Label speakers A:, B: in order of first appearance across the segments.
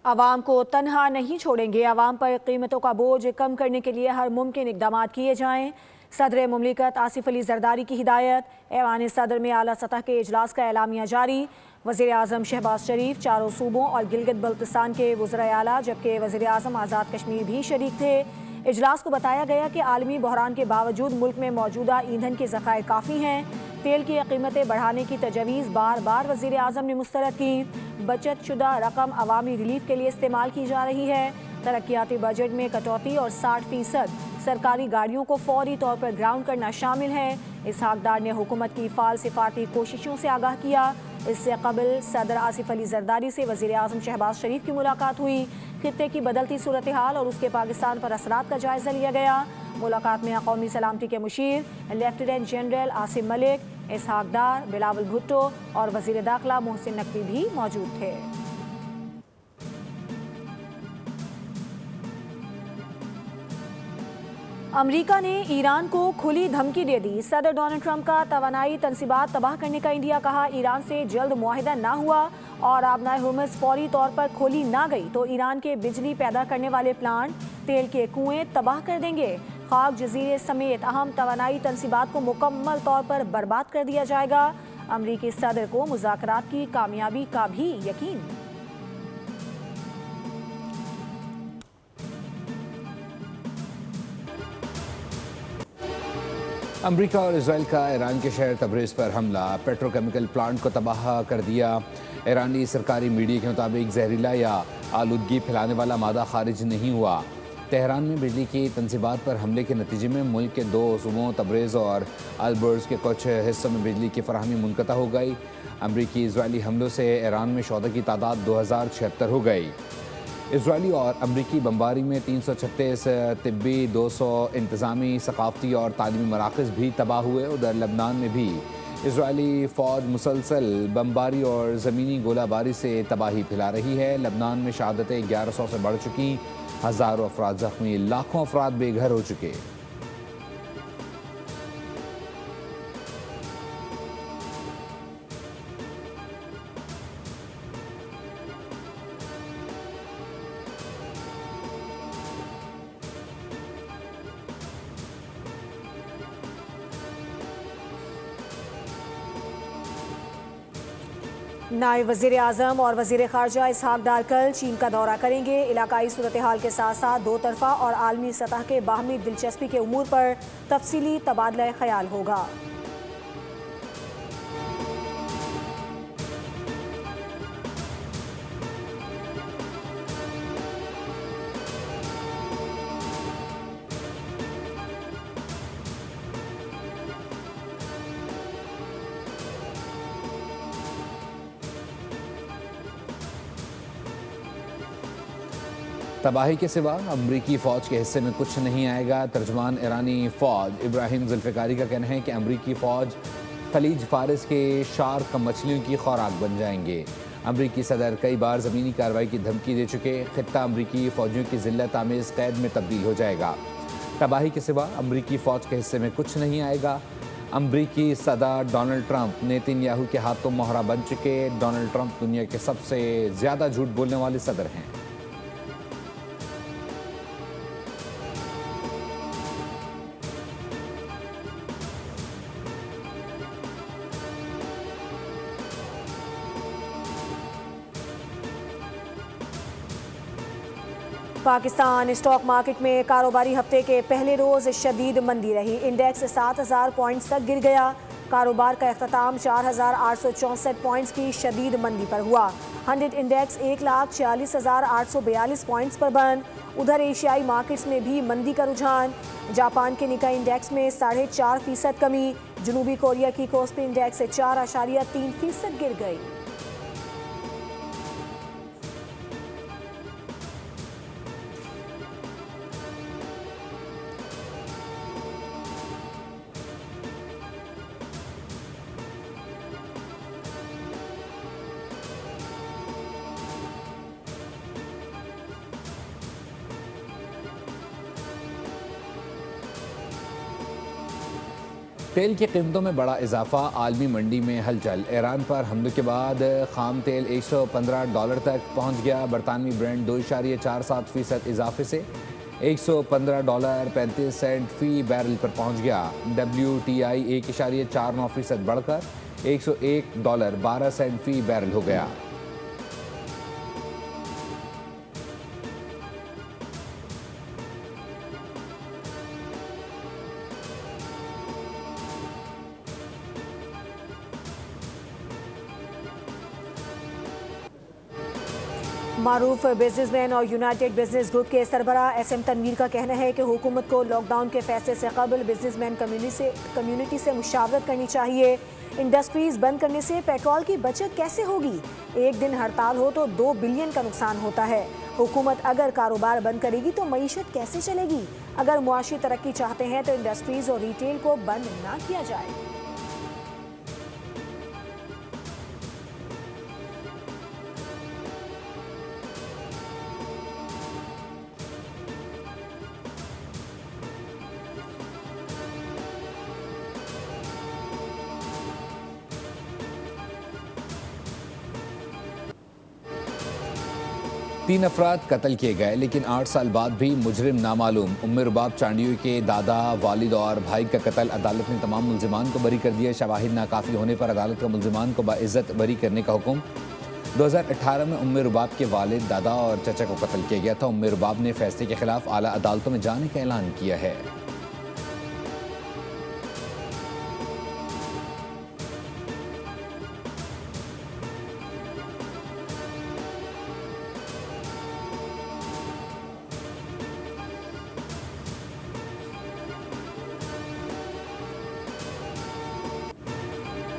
A: आवाम को तन्हा नहीं छोड़ेंगे। आवाम पर कीमतों का बोझ कम करने के लिए हर मुमकिन इकदाम किए जाएं। सदर मुमलिकत आसिफ अली जरदारी की हिदायत। ऐवान सदर में आला सतह के इजलास का एलामिया जारी। वज़ीर आज़म शहबाज शरीफ चारों सूबों और गिलगित बल्तिस्तान के वज़राए आला जबकि वज़ीर आज़म आज़ाद कश्मीर भी शरीक थे। इजलास को बताया गया कि आलमी बहरान के बावजूद मुल्क में मौजूदा ईंधन के ज़खायर काफ़ी हैं। तेल की कीमतें बढ़ाने की तजवीज़ बार बार वज़ीर आज़म ने मुस्तरद की। बचत शुदा रकम अवामी रिलीफ के लिए इस्तेमाल की जा रही है। तरक्याती बजट में कटौती और 60% सरकारी गाड़ियों को फौरी तौर पर ग्राउंड करना शामिल है। इसहाक डार ने हुकूमत की फाल सिफारती कोशिशों से आगाह किया। इससे कबल सदर आसिफ अली जरदारी से वज़ीर आज़म शहबाज शरीफ की मुलाकात हुई। खित्ते की बदलती सूरत हाल और उसके पाकिस्तान पर असरात का जायजा लिया गया। मुलाकात में कौमी सलामती के मुशीर लेफ्टिनेंट जनरल आसिम मलिक, इसहाक डार, बिलावल भुट्टो और वज़ीर दाखिला मोहसिन नकवी भी मौजूद थे। अमरीका ने ईरान को खुली धमकी दे दी। सदर डोनाल्ड ट्रंप का तवानाई तनसीबात तबाह करने का इंडिया कहा। ईरान से जल्द मुआहिदा ना हुआ और आबनाए हुर्मुज़ फौरी तौर पर खोली ना गई तो ईरान के बिजली पैदा करने वाले प्लांट, तेल के कुएं तबाह कर देंगे। खाक जजीरे समेत अहम तवानाई तनसीबात को मुकम्मल तौर पर बर्बाद कर दिया जाएगा। अमरीकी सदर को मुज़ाकरात की कामयाबी का भी यकीन।
B: अमरीका और इसराइल का ईरान के शहर तबरेज़ पर हमला, पेट्रोकेमिकल प्लांट को तबाह कर दिया। ईरानी सरकारी मीडिया के मुताबिक जहरीला या आलूदगी फैलाने वाला मादा खारिज नहीं हुआ। तेहरान में बिजली की तनसीबात पर हमले के नतीजे में मुल्क के 2 सूबों तबरेज़ और अलबर्ज के कुछ हिस्सों में बिजली की फराहमी मुनक़ता हो गई। अमरीकी इजरायली हमलों से ईरान में शोधा की तादाद 2076 हो गई। इजरायली और अमरीकी बमबारी में 336 तिब्बी, 200 इंतज़ामी, सकाफ़ती और तालीमी मराकज़ भी तबाह हुए। उधर लबनान में भी इजरायली फ़ौज मुसलसल बमबारी और ज़मीनी गोलाबारी से तबाही फैला रही है। लबनान में शहादतें 1100 से बढ़ चुकी, हज़ारों अफराद ज़ख्मी, लाखों अफराद बेघर हो चुके।
A: नायब वज़ीर आज़म और वज़ीर ख़ारजा इसहाक डार कल चीन का दौरा करेंगे। इलाकाई सूरत हाल के साथ साथ दो तरफ़ा और आलमी सतह के बाहमी दिलचस्पी के उमूर पर तफसीली तबादला ख्याल होगा।
B: तबाही के सिवा अमरीकी फ़ौज के हिस्से में कुछ नहीं आएगा। तर्जुमान ईरानी फ़ौज इब्राहिम जुल्फ़िकारी का कहना है कि अमरीकी फ़ौज खलीज फ़ारिस के शार्क मछलियों की खुराक बन जाएंगे। अमरीकी सदर कई बार ज़मीनी कार्रवाई की धमकी दे चुके। ख़ित्ता अमरीकी फ़ौजियों की ज़िल्लत आमेज़ कैद में तब्दील हो जाएगा। तबाही के सिवा अमरीकी फ़ौज के हिस्से में कुछ नहीं आएगा। अमरीकी सदर डोनाल्ड ट्रंप नेतन्याहू के हाथों मोहरा बन चुके। डोनाल्ड ट्रंप दुनिया के सबसे ज़्यादा झूठ बोलने वाले सदर हैं।
A: पाकिस्तान स्टॉक मार्केट में कारोबारी हफ्ते के पहले रोज़ शदीद मंदी रही। इंडेक्स 7000 पॉइंट्स तक गिर गया। कारोबार का अख्ताम 4864 पॉइंट्स की शदीद मंदी पर हुआ। 100 इंडेक्स 1,40,842 पॉइंट्स पर बंद। उधर एशियाई मार्केट्स में भी मंदी का रुझान। जापान के निकाई इंडेक्स में 4.5% कमी। जनूबी कोरिया की कोस्पी इंडेक्स 4.3% गिर गई।
B: तेल की कीमतों में बड़ा इजाफा, आलमी मंडी में हलचल। ईरान पर हमले के बाद खाम तेल $115 तक पहुंच गया। बरतानवी ब्रेंड 2.47% इजाफे से $115.35 फी बैरल पर पहुंच गया। WTI 1.49% बढ़कर $101.12 फी बैरल हो गया।
A: मारूफ बिजनेसमैन और यूनाइटेड बिजनेस ग्रुप के सरबरा SM तनवीर का कहना है कि हुकूमत को लॉकडाउन के फैसले से कबल बिजनेसमैन कम्युनिटी से मुशावरत करनी चाहिए। इंडस्ट्रीज बंद करने से पेट्रोल की बचत कैसे होगी? एक दिन हड़ताल हो तो 2 बिलियन का नुकसान होता है। हुकूमत अगर कारोबार बंद करेगी तो मईशत कैसे चलेगी? अगर मुआशी तरक्की चाहते हैं तो इंडस्ट्रीज और रिटेल को बंद ना किया जाए।
B: तीन अफराद कत्ल किए गए, लेकिन 8 साल बाद भी मुजरिम नामालूम। उम्मे रुबाब चांडियो के दादा, वालिद और भाई का कत्ल। अदालत ने तमाम मुल्जिमान को बरी कर दिया। शवाहिद नाकाफी होने पर अदालत का मुल्जिमान को बाइज्जत बरी करने का हुक्म। 2018 में उम्मे रुबाब के वालिद, दादा और चचा को कत्ल किया गया था। उम्मे रुबाब ने फैसले के खिलाफ आला अदालतों में जाने का ऐलान किया है।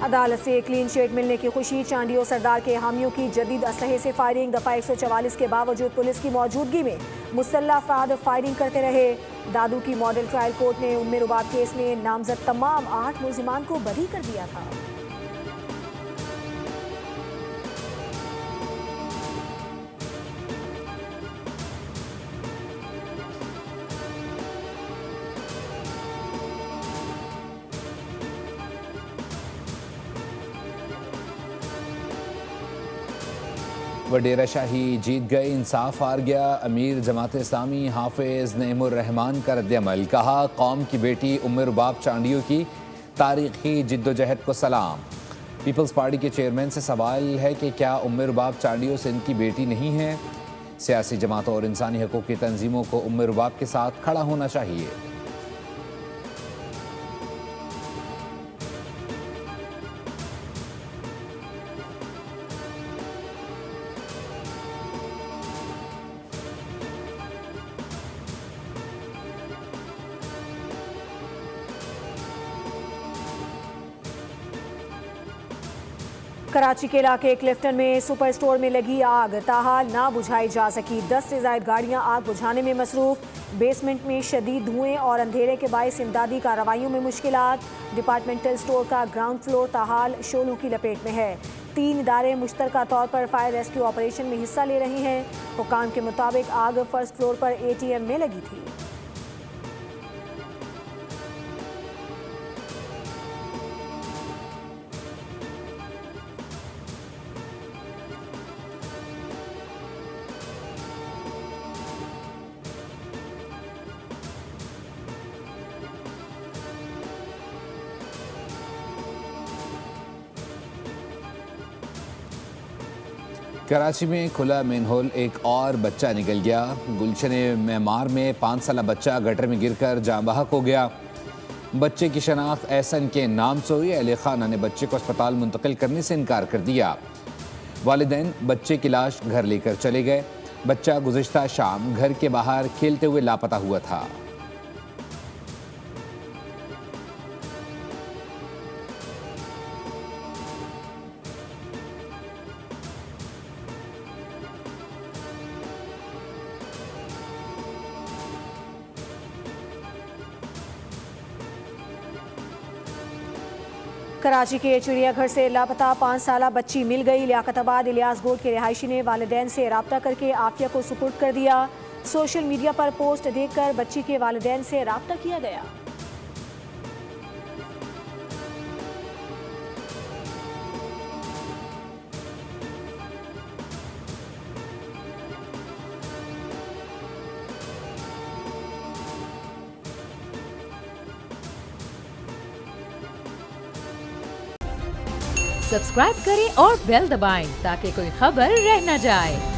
A: अदालत से क्लीन चिट मिलने की खुशी। चांडियो सरदार के हामियों की जदीद असलहे से फायरिंग। दफा 144 के बावजूद पुलिस की मौजूदगी में मुसल्लह अफराद फायरिंग करते रहे। दादू की मॉडल ट्रायल कोर्ट ने उम्मे रुबाब केस में नामजद तमाम 8 मुल्जिमान को बरी कर दिया था।
B: वडेरा शाही जीत गए, इंसाफ हार गया। अमीर जमात इस्लामी हाफिज नईमुर रहमान का रद्द-ए-अमल। कहा, कौम की बेटी उम्मे रुबाब चांडियो की तारीखी जिद्दोजहद को सलाम। पीपल्स पार्टी के चेयरमैन से सवाल है कि क्या उम्मे रुबाब चांडियो सिंध की बेटी नहीं है? सियासी जमातों और इंसानी हकूक़ की तंजीमों को उम्मे रुबाब के साथ खड़ा होना चाहिए।
A: कराची के इलाके क्लिफ्टन में सुपर स्टोर में लगी आग, ताहाल ना बुझाई जा सकी। 10 से ज्यादा गाड़ियां आग बुझाने में मसरूफ। बेसमेंट में शदीद धुएं और अंधेरे के बायस इमदादी कार्रवाइयों में मुश्किलात। डिपार्टमेंटल स्टोर का ग्राउंड फ्लोर ताहाल शोलों की लपेट में है। 3 इदारे मुश्तरका तौर पर फायर रेस्क्यू ऑपरेशन में हिस्सा ले रही हैं। हुकाम के मुताबिक आग फर्स्ट फ्लोर पर ATM में लगी थी।
B: कराची में खुला मेनहोल, एक और बच्चा निकल गया। गुलशन मेमार में 5 साला बच्चा गटर में गिरकर जाँ बहक हो गया। बच्चे की शनाख्त एहसन के नाम से हुई। अहले खाना ने बच्चे को अस्पताल मुंतकिल करने से इनकार कर दिया। वालिदैन बच्चे की लाश घर लेकर चले गए। बच्चा गुज़िश्ता शाम घर के बाहर खेलते हुए लापता हुआ था।
A: कराची के चिड़ियाघर से लापता 5 साला बच्ची मिल गई। लियाकताबाद इलियास गोड के रिहायशी ने वालिदैन से राब्ता करके आफिया को सुपुर्द कर दिया। सोशल मीडिया पर पोस्ट देखकर बच्ची के वालिदैन से राब्ता किया गया।
C: सब्सक्राइब करें और बेल दबाएं ताकि कोई खबर रह न जाए।